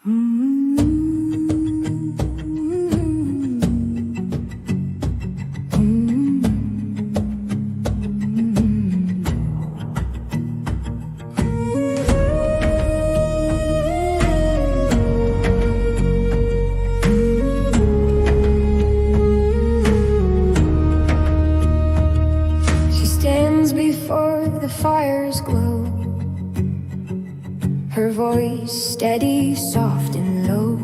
She stands before the fire's glow, her voice steady, soft and low.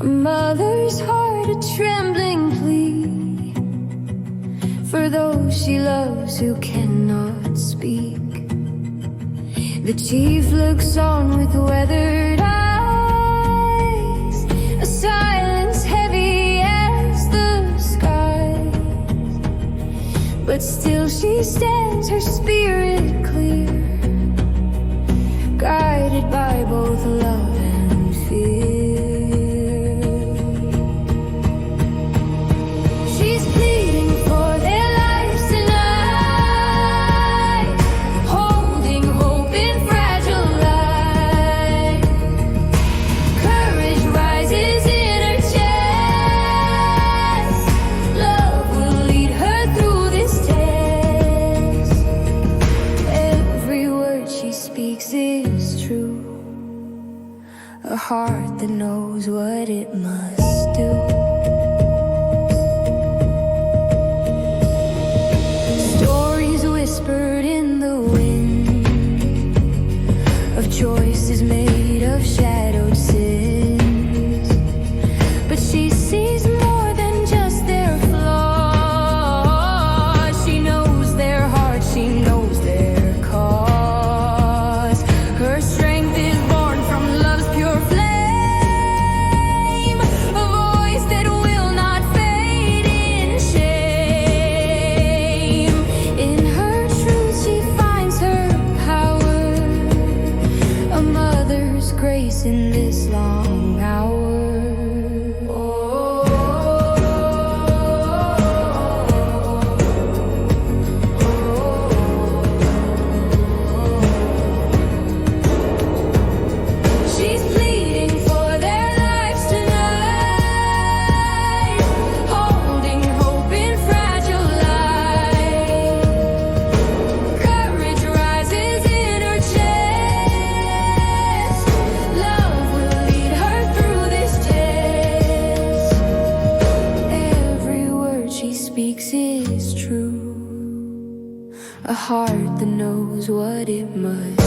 A mother's heart, a trembling plea for those she loves who cannot speak. The chief looks on with weathered eyes, a silence heavy as the sky. But still she stands, her spirit clear, guided by both love and fear. She's pleading for their lives tonight, holding hope in fragile life. Courage rises in her chest, love will lead her through this test. Every word she speaks is true, a heart that knows what it must do. Stories whispered in the wind of choices made of shadowed sins, but she sees more than just their flaws. She knows their heart, she knows their cause. Her strength is born from love's pure flame, a voice that will not fade in shame. In her truth she finds her power, a mother's grace in this long hour. She's pleading for their lives tonight, holding hope in fragile life. Courage rises in her chest, love will lead her through this test. Every word she speaks is true, a heart that knows what it must